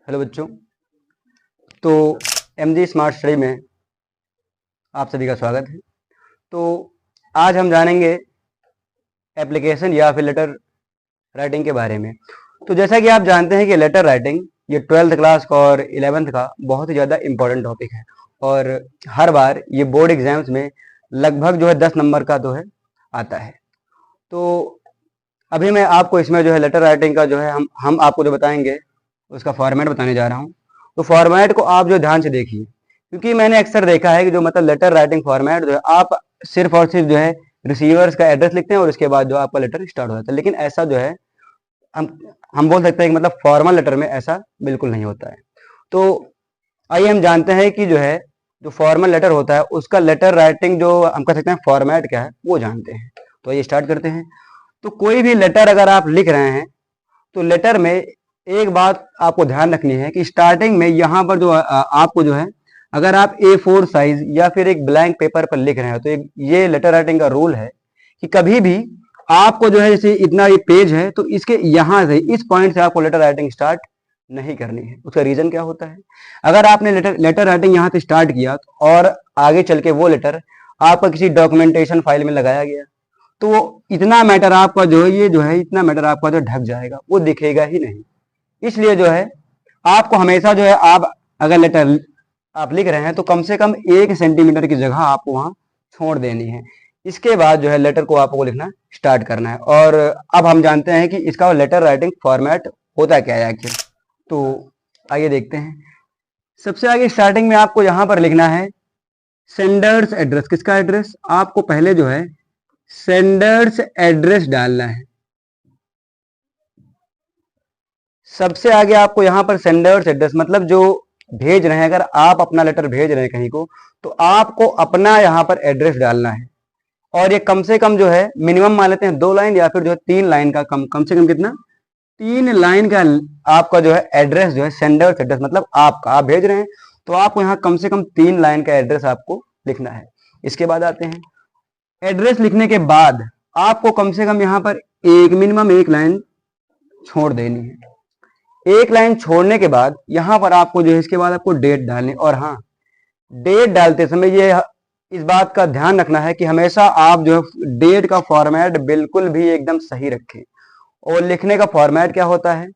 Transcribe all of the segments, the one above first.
Hello बच्चों। तो MG smart study में आप सभी का स्वागत है। तो आज हम जानेंगे एप्लीकेशन या फिर लेटर राइटिंग के बारे में। तो जैसा कि आप जानते हैं कि लेटर राइटिंग ये 12th क्लास का और 11th का बहुत ही ज़्यादा इम्पोर्टेंट टॉपिक है और हर बार ये बोर्ड एग्जाम्स में लगभग 10 नंबर का आता है। तो अभी मैं आपको इसमें लेटर राइटिंग का हम आपको बताएंगे, उसका फॉर्मेट बताने जा रहा हूँ। तो फॉर्मेट को आप ध्यान से देखिए, क्योंकि मैंने अक्सर देखा है कि लेटर राइटिंग फॉर्मेट आप सिर्फ और सिर्फ रिसीवर्स का एड्रेस लिखते हैं और उसके बाद आपका लेटर स्टार्ट हो जाता है। लेकिन ऐसा हम हम बोल सकते हैं कि फॉर्मल लेटर में ऐसा बिल्कुल नहीं होता है। तो आइए हम जानते हैं कि जो फॉर्मल लेटर होता है उसका लेटर राइटिंग हम कह सकते हैं फॉर्मेट क्या है वो जानते हैं। तो आइए स्टार्ट करते हैं। तो कोई भी लेटर अगर आप लिख रहे हैं तो लेटर में एक बात आपको ध्यान रखनी है कि स्टार्टिंग में यहाँ पर आपको अगर आप A4 साइज या फिर एक ब्लैंक पेपर पर लिख रहे हैं तो ये लेटर राइटिंग का रूल है कि कभी भी आपको जैसे इतना ये पेज है तो इसके यहाँ से इस पॉइंट से आपको लेटर राइटिंग स्टार्ट नहीं करनी है। उसका रीजन क्या होता है, अगर आपने लेटर राइटिंग यहाँ से स्टार्ट किया और आगे चल के वो लेटर आपका किसी डॉक्यूमेंटेशन फाइल में लगाया गया तो वो इतना मैटर आपका इतना मैटर आपका ढक जाएगा, वो दिखेगा ही नहीं। इसलिए आपको हमेशा आप अगर लेटर आप लिख रहे हैं तो कम से कम 1 सेंटीमीटर की जगह आपको वहां छोड़ देनी है। इसके बाद लेटर को आपको लिखना स्टार्ट करना है। और अब हम जानते हैं कि इसका लेटर राइटिंग फॉर्मेट होता क्या है आखिर। तो आइए देखते हैं। सबसे आगे स्टार्टिंग में आपको यहां पर लिखना है सेंडर्स एड्रेस। किसका एड्रेस? आपको पहले सेंडर्स एड्रेस डालना है। सबसे आगे आपको यहाँ पर सेंडर्स एड्रेस मतलब जो भेज रहे हैं, अगर आप अपना लेटर भेज रहे हैं कहीं को तो आपको अपना यहाँ पर एड्रेस डालना है। और ये कम से कम मिनिमम मान लेते हैं 2 लाइन या फिर 3 लाइन का, कम से कम कितना 3 लाइन का आपका एड्रेस सेंडर्स एड्रेस मतलब आप भेज रहे हैं तो आपको यहाँ कम से कम 3 लाइन का एड्रेस आपको लिखना है। इसके बाद आते हैं एड्रेस लिखने के बाद आपको कम से कम यहाँ पर मिनिमम 1 लाइन छोड़ देनी है। 1 लाइन छोड़ने के बाद यहाँ पर आपको इसके बाद आपको डेट डालनी। और हाँ, डेट डालते समय ये इस बात का ध्यान रखना है कि हमेशा आप डेट का फॉर्मेट बिल्कुल भी एकदम सही रखें। और लिखने का फॉर्मेट क्या होता है,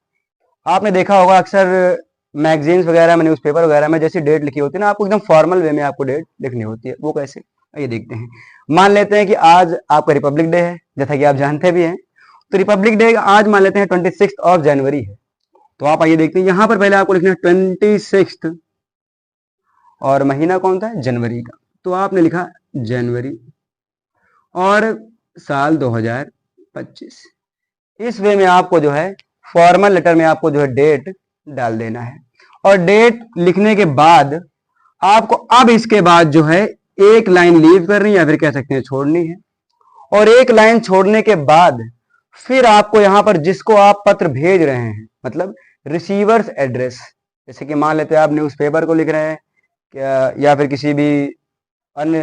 आपने देखा होगा अक्सर मैगजीन्स वगैरह में, न्यूज़पेपर वगैरह में जैसी डेट लिखी होती है ना, आपको एकदम फॉर्मल वे में आपको डेट लिखनी होती है। वो कैसे, ये देखते हैं। मान लेते हैं कि आज आपका रिपब्लिक डे है, जैसा कि आप जानते भी हैं। तो रिपब्लिक डे आज मान लेते हैं 26 जनवरी है। तो आप आइए देखते हैं, यहां पर पहले आपको लिखना है 26 और महीना कौन था, जनवरी का। तो आपने लिखा जनवरी और साल 2025। इस वे में आपको फॉर्मल लेटर में आपको डेट डाल देना है। और डेट लिखने के बाद आपको अब इसके बाद 1 लाइन लीव करनी है या फिर कह सकते हैं छोड़नी है। और 1 लाइन छोड़ने के बाद फिर आपको यहाँ पर जिसको आप पत्र भेज रहे हैं मतलब रिसीवर्स एड्रेस, जैसे कि मान लेते हैं आप न्यूज़पेपर को लिख रहे हैं या फिर किसी भी अन्य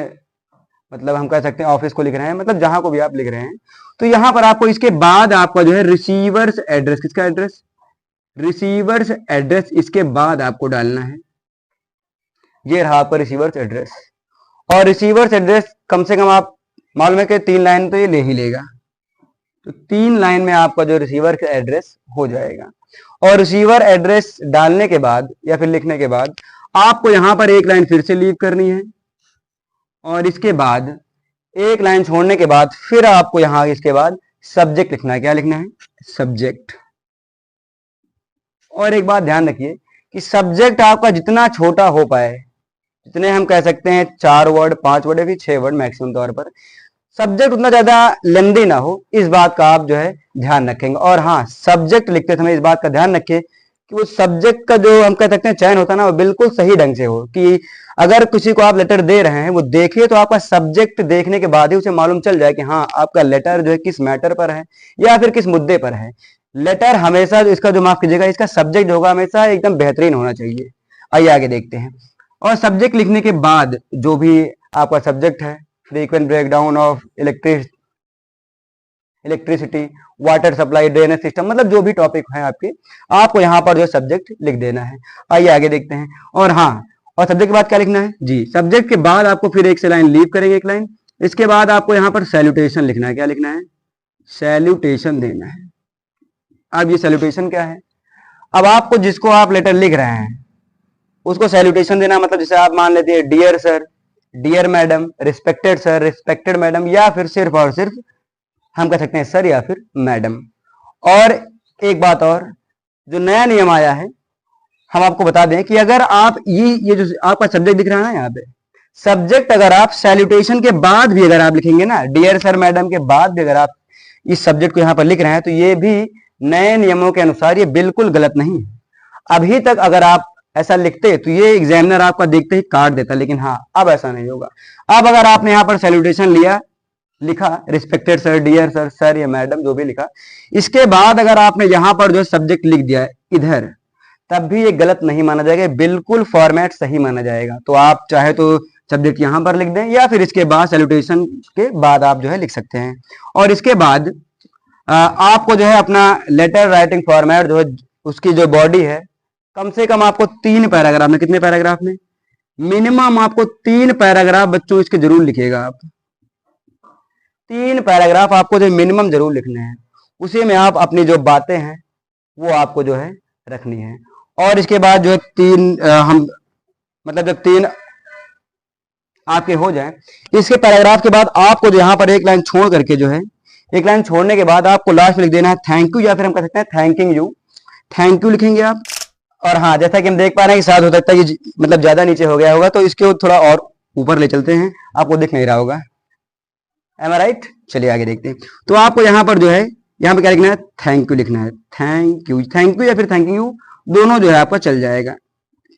मतलब हम कह सकते हैं ऑफिस को लिख रहे हैं, मतलब जहां को भी आप लिख रहे हैं तो यहाँ पर आपको इसके बाद आपका रिसीवर्स एड्रेस, किसका एड्रेस, रिसीवर्स एड्रेस, इसके बाद आपको डालना है। ये रहा आपका रिसीवर्स एड्रेस। और रिसीवर्स एड्रेस कम से कम आप मालूम है कि 3 लाइन तो ये ले ही लेगा। तो 3 लाइन में आपका रिसीवर का एड्रेस हो जाएगा। और रिसीवर एड्रेस डालने के बाद या फिर लिखने के बाद आपको यहां पर 1 लाइन फिर से लीव करनी है। और इसके बाद 1 लाइन छोड़ने के बाद फिर आपको यहां इसके बाद सब्जेक्ट लिखना है। क्या लिखना है, सब्जेक्ट। और एक बात ध्यान रखिए कि सब्जेक्ट आपका जितना छोटा हो पाए, जितने हम कह सकते हैं 4 वर्ड 5 वर्ड या फिर 6 वर्ड मैक्सिमम तौर पर, सब्जेक्ट उतना ज्यादा लेंदी ना हो, इस बात का आप ध्यान रखेंगे। और हाँ, सब्जेक्ट लिखते समय इस बात का ध्यान रखें कि वो सब्जेक्ट का हम कह सकते हैं चयन होता है ना, वो बिल्कुल सही ढंग से हो। कि अगर किसी को आप लेटर दे रहे हैं वो देखिए तो आपका सब्जेक्ट देखने के बाद ही उसे मालूम चल जाए कि हाँ आपका लेटर किस मैटर पर है या फिर किस मुद्दे पर है। लेटर हमेशा इसका माफ कीजिएगा, इसका सब्जेक्ट होगा हमेशा एकदम बेहतरीन होना चाहिए। आइए आगे देखते हैं। और सब्जेक्ट लिखने के बाद जो भी आपका सब्जेक्ट है, frequent breakdown of electricity, water supply, drainage system, मतलब जो भी टॉपिक है आपके, आपको यहाँ पर जो सब्जेक्ट लिख देना है। आइए आगे देखते हैं। और हाँ, और सब्जेक्ट के बाद क्या लिखना है जी, सब्जेक्ट के बाद आपको फिर एक से लाइन लीव करेंगे, एक लाइन, इसके बाद आपको यहाँ पर सैल्यूटेशन लिखना है। क्या लिखना है? सैल्यूटेशन देना है। अब ये सैल्यूटेशन क्या है? अब आपको जिसको आप लेटर लिख रहे हैं उसको सैल्यूटेशन देना, मतलब जैसे आप मान लेते हैं dear sir, dear madam, respected sir, respected madam, या फिर सिर्फ और सिर्फ हम कह सकते हैं सर या फिर मैडम। और एक बात और, जो नया नियम आया है, हम आपको बता दें कि अगर आप ये जो आपका सब्जेक्ट दिख रहा है ना यहाँ पे, सब्जेक्ट अगर आप सैल्यूटेशन के बाद भी अगर आप लिखेंगे ना, डियर सर मैडम के बाद भी अगर आप इस सब्जेक्ट को यहाँ पर लिख रहे हैं, तो ये भी नए नियमों के अनुसार ये बिल्कुल गलत नहीं है। अभी तक अगर आप ऐसा लिखते तो ये एग्जामिनर आपका देखते ही काट देता, लेकिन हाँ अब ऐसा नहीं होगा। अब अगर आपने यहाँ पर सैल्यूटेशन लिखा respected sir, dear sir, sir या मैडम जो भी लिखा, इसके बाद अगर आपने यहाँ पर जो सब्जेक्ट लिख दिया है इधर, तब भी ये गलत नहीं माना जाएगा, बिल्कुल फॉर्मेट सही माना जाएगा। तो आप चाहे तो सब्जेक्ट यहाँ पर लिख दें या फिर इसके बाद सैल्यूटेशन के बाद आप जो है लिख सकते हैं। और इसके बाद आपको जो है अपना लेटर राइटिंग फॉर्मेट जो है, उसकी जो बॉडी है, कम से कम आपको 3 पैराग्राफ में, कितने पैराग्राफ में? मिनिमम आपको 3 पैराग्राफ बच्चों इसके जरूर लिखिएगा आप। 3 पैराग्राफ आपको जो मिनिमम जरूर लिखने हैं, उसी में आप अपनी जो बातें हैं वो आपको जो है रखनी है। और इसके बाद जो है 3 हम मतलब जब 3 आपके हो जाए, इसके पैराग्राफ के बाद आपको जो यहाँ पर एक लाइन छोड़ करके जो है, एक लाइन छोड़ने के बाद आपको लास्ट में लिख देना है थैंक यू, या फिर हम कह सकते हैं थैंकिंग यू। थैंक यू लिखेंगे आप। और हाँ, जैसा कि हम देख पा रहे हैं कि शायद हो सकता है कि मतलब ज्यादा नीचे हो गया होगा, तो इसके थोड़ा और ऊपर ले चलते हैं, आपको दिख नहीं रहा होगा। एम आई राइट? चलिए आगे देखते हैं। तो आपको यहाँ पर जो है, यहाँ पे क्या लिखना है? थैंक यू लिखना है। थैंक यू, थैंक यू या फिर थैंक यू, दोनों जो है आपका चल जाएगा,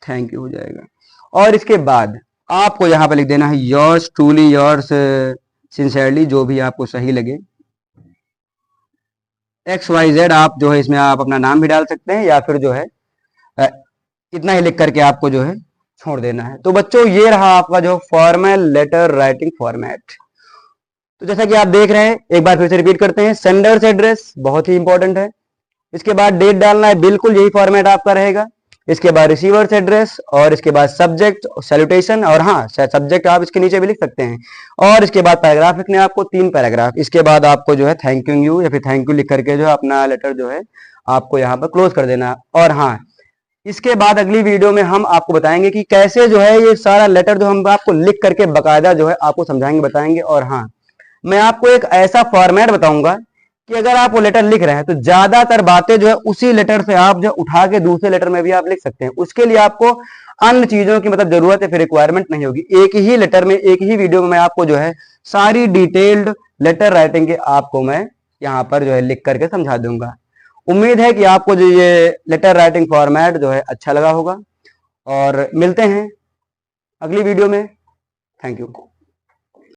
थैंक यू हो जाएगा। और इसके बाद आपको यहाँ पर लिख देना है योर्स ट्रूली, योर्स सिंसियरली, जो भी आपको सही लगे, XYZ। आप जो है इसमें आप अपना नाम भी डाल सकते हैं, या फिर जो है इतना ही लिख करके आपको जो है छोड़ देना है। तो बच्चों ये रहा आपका जो फॉर्मल लेटर राइटिंग फॉर्मेट। तो जैसा कि आप देख रहे हैं, एक बार फिर से रिपीट करते हैं, सेंडर्स एड्रेस बहुत ही इंपॉर्टेंट है, इसके बाद डेट डालना है, बिल्कुल यही फॉर्मेट आपका रहेगा। इसके बाद रिसीवर्स एड्रेस, और इसके बाद सब्जेक्ट, सैल्यूटेशन, और हाँ सब्जेक्ट आप इसके नीचे भी लिख सकते हैं। और इसके बाद पैराग्राफ लिखने हैं आपको 3 पैराग्राफ। इसके बाद आपको जो है थैंक यू या फिर थैंक यू लिख करके जो है अपना लेटर जो है आपको यहाँ पर क्लोज कर देना। और हाँ, इसके बाद अगली वीडियो में हम आपको बताएंगे कि कैसे जो है ये सारा लेटर जो हम आपको लिख करके बकायदा जो है आपको समझाएंगे, बताएंगे। और हाँ, मैं आपको एक ऐसा फॉर्मेट बताऊंगा कि अगर आप वो लेटर लिख रहे हैं तो ज्यादातर बातें जो है उसी लेटर से आप जो उठा के दूसरे लेटर में भी आप लिख सकते हैं। उसके लिए आपको अन्य चीजों की मतलब जरूरत है, फिर रिक्वायरमेंट नहीं होगी। एक ही लेटर में, एक ही वीडियो में मैं आपको जो है सारी डिटेल्ड लेटर राइटिंग के आपको मैं यहाँ पर जो है लिख करके समझा दूंगा। उम्मीद है कि आपको जो ये लेटर राइटिंग फॉर्मेट जो है अच्छा लगा होगा, और मिलते हैं अगली वीडियो में। Thank you.